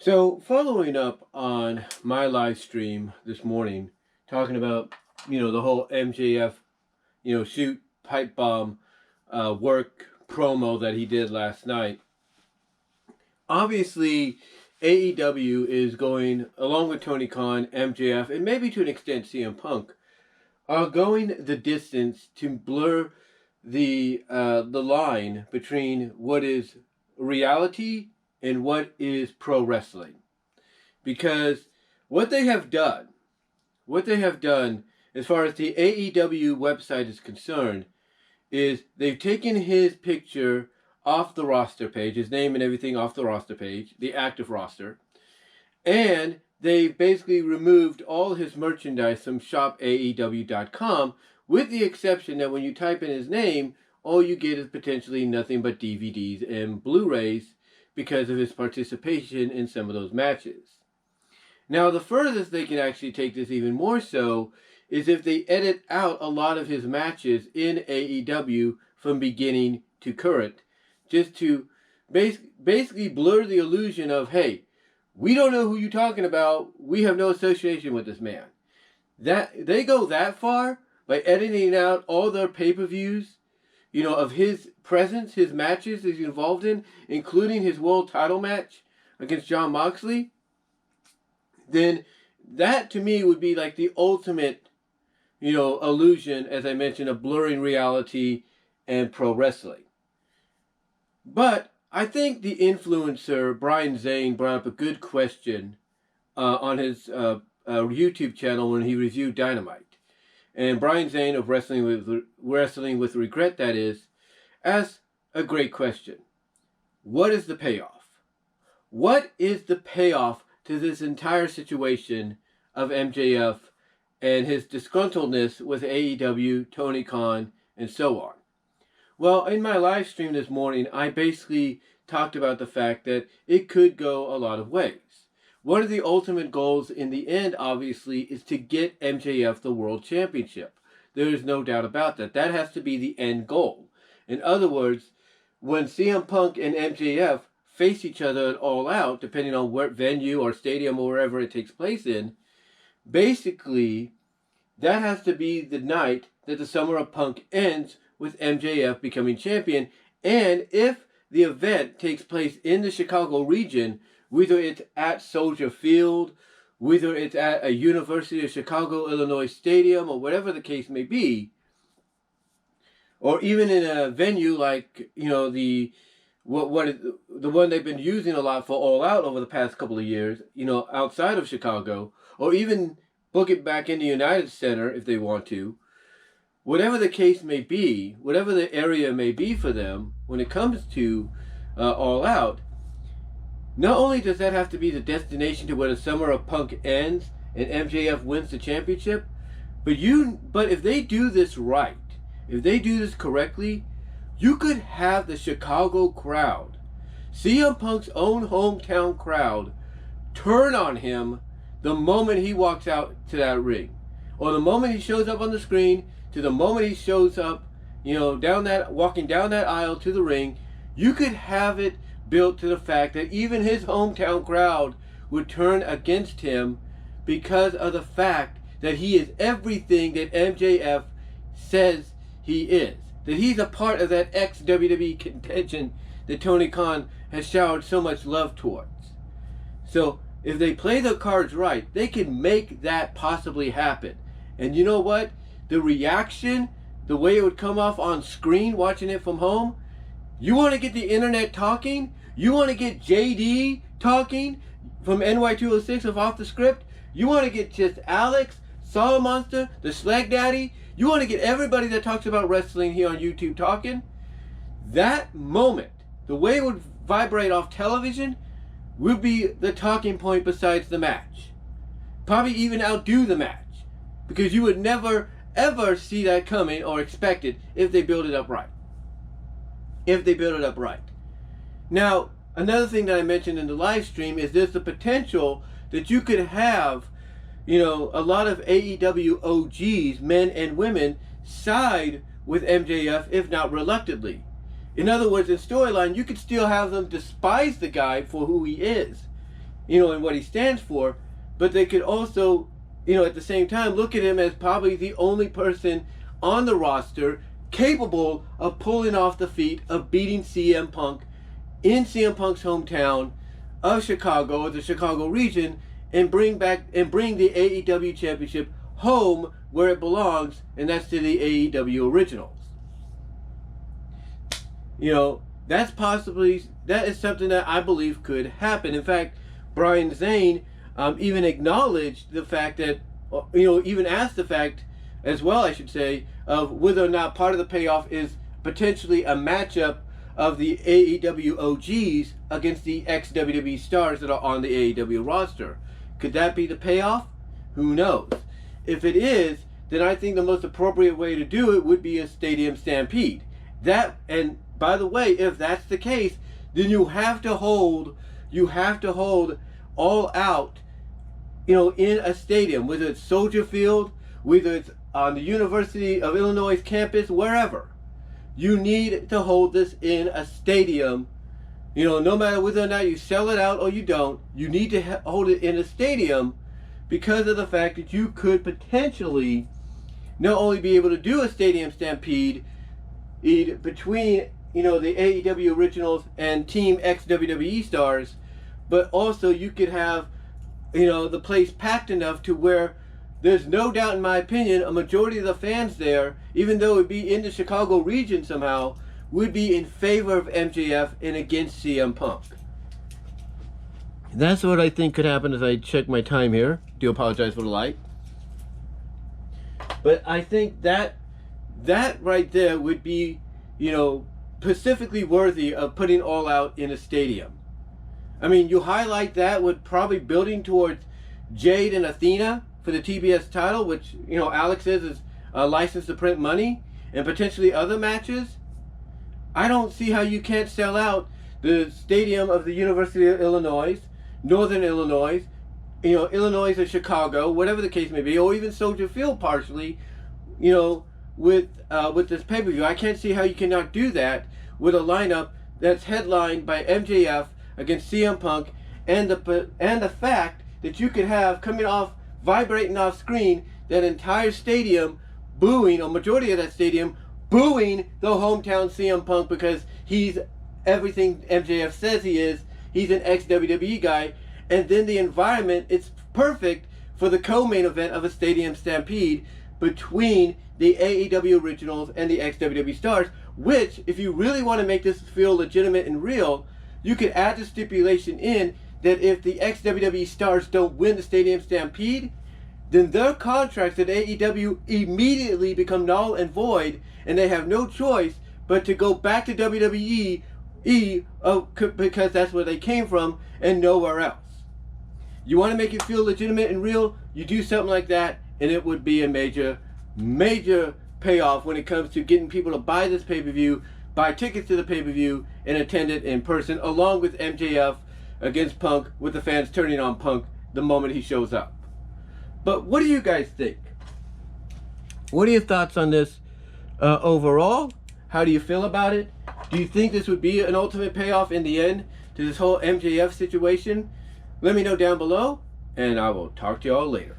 So, following up on my live stream this morning, talking about, the whole MJF, shoot pipe bomb work promo that he did last night. Obviously, AEW is going, along with Tony Khan, MJF, and maybe to an extent CM Punk, are going the distance to blur the line between what is reality and what is pro wrestling. Because what they have done as far as the AEW website is concerned, is they've taken his picture off the roster page, his name and everything off the roster page, the active roster, and they basically removed all his merchandise from shopaew.com, with the exception that when you type in his name, all you get is potentially nothing but DVDs and Blu-rays because of his participation in some of those matches. Now, the furthest they can actually take this even more so is if they edit out a lot of his matches in AEW from beginning to current, just to basically blur the illusion of, hey, we don't know who you're talking about, we have no association with this man. That they go that far by editing out all their pay-per-views, of his presence, his matches he's involved in, including his world title match against Jon Moxley, then that to me would be like the ultimate, illusion, as I mentioned, of blurring reality and pro wrestling. But I think the influencer, Brian Zane, brought up a good question on his YouTube channel when he reviewed Dynamite. And Brian Zane of Wrestling with Regret, that is, asked a great question. What is the payoff? What is the payoff to this entire situation of MJF and his disgruntledness with AEW, Tony Khan, and so on? Well, in my live stream this morning, I basically talked about the fact that it could go a lot of ways. One of the ultimate goals in the end, obviously, is to get MJF the World Championship. There is no doubt about that. That has to be the end goal. In other words, when CM Punk and MJF face each other at All Out, depending on what venue or stadium or wherever it takes place in, basically, that has to be the night that the Summer of Punk ends with MJF becoming champion. And if the event takes place in the Chicago region, whether it's at Soldier Field, whether it's at a University of Chicago, Illinois stadium, or whatever the case may be, or even in a venue like, the one they've been using a lot for All Out over the past couple of years, outside of Chicago, or even book it back in the United Center if they want to. Whatever the case may be, whatever the area may be for them, when it comes to All Out, not only does that have to be the destination to where the Summer of Punk ends and MJF wins the championship, but if they do this right, if they do this correctly, you could have the Chicago crowd, CM Punk's own hometown crowd, turn on him the moment he walks out to that ring, or the moment he shows up on the screen, to the moment he shows up, walking down that aisle to the ring. You could have it built to the fact that even his hometown crowd would turn against him because of the fact that he is everything that MJF says he is. That he's a part of that ex-WWE contention that Tony Khan has showered so much love towards. So if they play the cards right, they can make that possibly happen. And you know what? The reaction, the way it would come off on screen watching it from home, you want to get the internet talking? You want to get JD talking from NY206 of Off the Script? You want to get just Alex, Saw Monster, the Slag Daddy? You want to get everybody that talks about wrestling here on YouTube talking? That moment, the way it would vibrate off television, would be the talking point besides the match. Probably even outdo the match. Because you would never, ever see that coming or expect it if they build it up right. Now, another thing that I mentioned in the live stream is there's the potential that you could have, a lot of AEW OGs, men and women, side with MJF, if not reluctantly. In other words, in storyline, you could still have them despise the guy for who he is. and what he stands for, but they could also, at the same time, look at him as probably the only person on the roster capable of pulling off the feat of beating CM Punk in CM Punk's hometown of Chicago, or the Chicago region, and bring the AEW Championship home where it belongs, and that's to the AEW Originals. That is something that I believe could happen. In fact, Brian Zane even acknowledged the fact that, even asked the fact as well, I should say, of whether or not part of the payoff is potentially a matchup of the AEW OGs against the ex-WWE stars that are on the AEW roster. Could that be the payoff? Who knows? If it is, then I think the most appropriate way to do it would be a stadium stampede. And by the way, if that's the case, then you have to hold All Out, in a stadium, whether it's Soldier Field, whether it's on the University of Illinois campus, wherever. You need to hold this in a stadium. No matter whether or not you sell it out or you don't, you need to hold it in a stadium, because of the fact that you could potentially not only be able to do a stadium stampede between, the AEW Originals and Team ex-WWE stars, but also you could have, the place packed enough to where there's no doubt, in my opinion, a majority of the fans there, even though it would be in the Chicago region somehow, would be in favor of MJF and against CM Punk. That's what I think could happen as I check my time here. Do apologize for the light. But I think that right there would be, specifically worthy of putting All Out in a stadium. I mean, you highlight that with probably building towards Jade and Athena for the TBS title, which, Alex says is licensed to print money, and potentially other matches. I don't see how you can't sell out the stadium of the University of Illinois, Northern Illinois, Illinois or Chicago, whatever the case may be, or even Soldier Field partially, with this pay-per-view. I can't see how you cannot do that with a lineup that's headlined by MJF against CM Punk, and the fact that you could have coming off, vibrating off screen, that entire stadium booing, or majority of that stadium booing the hometown CM Punk, because he's everything MJF says he is. He's an ex-WWE guy, and then the environment, it's perfect for the co-main event of a stadium stampede between the AEW Originals and the ex-WWE stars, which, if you really want to make this feel legitimate and real, you could add the stipulation in that if the ex-WWE stars don't win the stadium stampede, then their contracts at AEW immediately become null and void, and they have no choice but to go back to WWE because that's where they came from and nowhere else. You want to make it feel legitimate and real, you do something like that, and it would be a major, major payoff when it comes to getting people to buy this pay-per-view, buy tickets to the pay-per-view, and attend it in person, along with MJF against Punk, with the fans turning on Punk the moment he shows up. But what do you guys think? What are your thoughts on this overall? How do you feel about it? Do you think this would be an ultimate payoff in the end to this whole MJF situation? Let me know down below, and I will talk to y'all later.